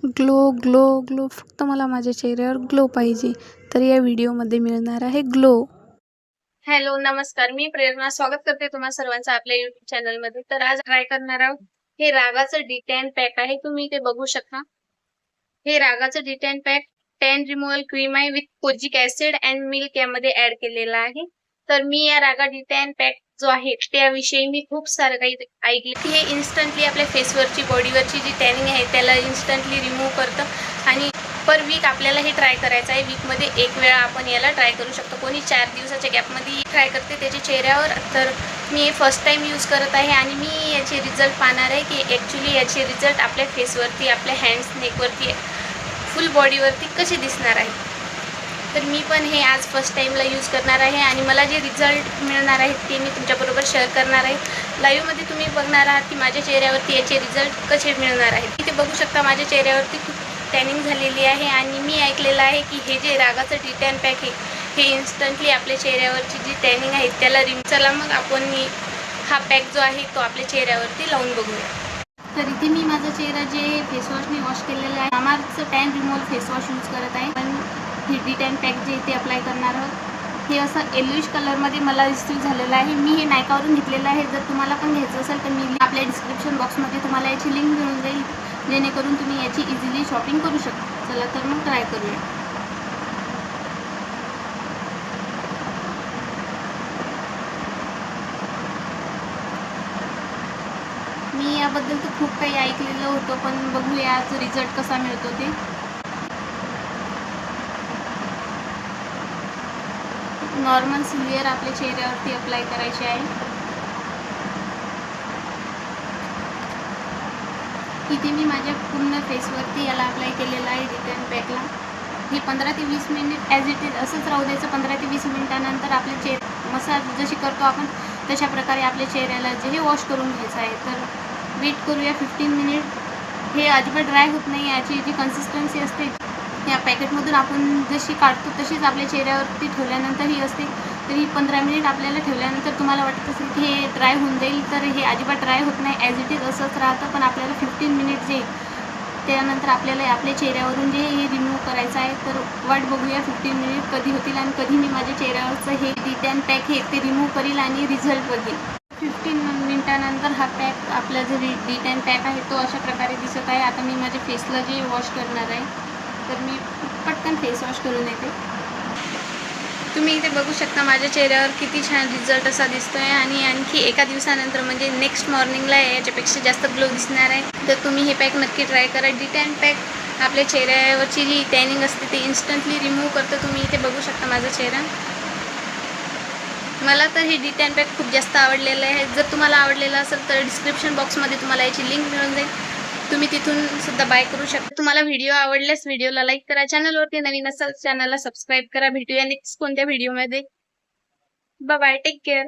Glow glow glow, फक्त मला माझ्या चेहऱ्यावर ग्लो पाहिजे. तर या व्हिडिओमध्ये मिळणार आहे ग्लो. हॅलो, नमस्कार. मी प्रेरणा स्वागत करते तुम्हा सर्वांचं आपल्या YouTube चॅनलमध्ये. तर आज ट्राय करणार आहोत. हे रागाचं डिटॅन पॅक आहे. तुम्ही ते बघू शकता. हे रागाचं detan pack tan removal cream आहे with kojic acid and milk यामध्ये ऍड केलेला आहे. तर मी या रागा डिटॅन पॅक जो आहे त्याविषयी मी खूप सारं काही ऐकले. हे इन्स्टंटली आपल्या फेसवरची बॉडीवरची जी टॅनिंग आहे त्याला इन्स्टंटली रिमूव्ह करतं आणि पर वीक आपल्याला हे ट्राय करायचं आहे. वीकमध्ये एक वेळा आपण याला ट्राय करू शकतो. कोणी 4 दिवसाच्या गॅपमध्ये ट्राय करते त्याच्या चेहऱ्यावर. तर मी हे फर्स्ट टाईम यूज करत आहे आणि मी याचे रिझल्ट पाहणार आहे की ॲक्च्युली याचे रिझल्ट आपल्या फेसवरती, आपल्या हँड्स, नेकवरती, फुल बॉडीवरती कसे दिसणार आहे. तर मी पण हे आज फर्स्ट टाईमला यूज करणार आहे आणि मला जे रिझल्ट मिळणार आहेत ते मी तुमच्याबरोबर शेअर करणार आहे. लाईव्हमध्ये तुम्ही बघणार आहात की माझ्या चेहऱ्यावरती याचे रिझल्ट कसे मिळणार आहेत. इथे बघू शकता माझ्या चेहऱ्यावरती खूप टॅनिंग झालेली आहे आणि मी ऐकलेलं आहे की हे जे रागाचं डिटॅन पॅक आहे हे इन्स्टंटली आपल्या चेहऱ्यावरची जी टॅनिंग आहे त्याला चला मग आपण हा पॅक जो आहे तो आपल्या चेहऱ्यावरती लावून बघूया. तर इथे मी माझा चेहरा जे फेसवॉशने वॉश केलेला आहे, मामाअर्थचं टॅन रिमूव्हल फेसवॉश यूज करत आहे. पण हे डिटॅन पॅक जे इथे अप्लाय करणार आहोत हे असं येलोइश कलरमध्ये मला रिसीव झालेलं आहे. मी हे नायकावरून घेतलेलं आहे. जर तुम्हाला पण घ्यायचं असेल तर मी आपल्या डिस्क्रिप्शन बॉक्समध्ये तुम्हाला याची लिंक मिळून जाईल, जेणेकरून तुम्ही याची इझिली शॉपिंग करू शकता. चला तर मग ट्राय करूया. मी याबद्दल तर खूप काही ऐकलेलं होतं, पण बघूया आज रिझल्ट कसा मिळतो ते. नॉर्मल सिल्वर आपल्या चेहऱ्यावरती अप्लाय करायचे आहे. इथे मी माझ्या पूर्ण फेसवरती याला अप्लाय केलेलं आहे डिटॅन पॅकला. हे 15 ते 20 मिनिट ॲज इट इज असंच राहू द्यायचं. 15 ते 20 मिनिटानंतर आपल्या मसाज जशी करतो आपण तशा प्रकारे आपल्या चेहऱ्याला जे हे वॉश करून घ्यायचं आहे. तर वेट करूया 15 मिनिट. हे अजिबात ड्राय होत नाही. याची जी कन्सिस्टन्सी असते या पॅकेटमधून आपण जशी काढतो तशीच आपल्या चेहऱ्यावरती ठेवल्यानंतर ही असते. तर ही 15 मिनिट आपल्याला ठेवल्यानंतर तुम्हाला वाटत असेल की हे ड्राय होऊन जाईल, तर हे अजिबात ड्राय होत नाही. ॲज इट इज असंच राहतं. पण आपल्याला 15 मिनिट जे त्यानंतर आपल्याला आपल्या चेहऱ्यावरून जे हे रिमूव्ह करायचं आहे. तर वाट बघूया 15 मिनिट कधी होतील आणि कधी मी माझ्या चेहऱ्यावरचं हे डिटॅन पॅक हे ते रिमूव्ह करील आणि रिझल्ट बघेल. 15 मिनिटानंतर हा पॅक आपला जो डिटॅन पॅक आहे तो अशा प्रकारे दिसत आहे. आता मी माझ्या फेसला जे वॉश करणार आहे तर मी पटकन फेस वॉश करून येते. तुम्ही इथे बघू शकता माझ्या चेहऱ्यावर किती छान रिझल्ट असा दिसतो आहे आणि आणखी एका दिवसानंतर म्हणजे नेक्स्ट मॉर्निंगला याच्यापेक्षा जास्त ग्लो दिसणार आहे. तर तुम्ही हे पॅक नक्की ट्राय करा. डिटॅन पॅक आपल्या चेहऱ्यावरची जी टॅनिंग असते ती इन्स्टंटली रिमूव्ह करतं. तुम्ही इथे बघू शकता माझा चेहरा. मला तर हे डिटॅन पॅक खूप जास्त आवडलेलं आहे. जर तुम्हाला आवडलेलं असेल तर डिस्क्रिप्शन बॉक्समध्ये तुम्हाला याची लिंक मिळून जाईल. तुम्ही तिथून सुद्धा बाय करू शकता. तुम्हाला व्हिडिओ आवडल्यास व्हिडिओला लाईक करा. चॅनलवरती नवीन असाल चॅनलला सबस्क्राईब करा. भेटूया नेक्स्ट कोणत्या व्हिडिओमध्ये. Bye bye. Take care.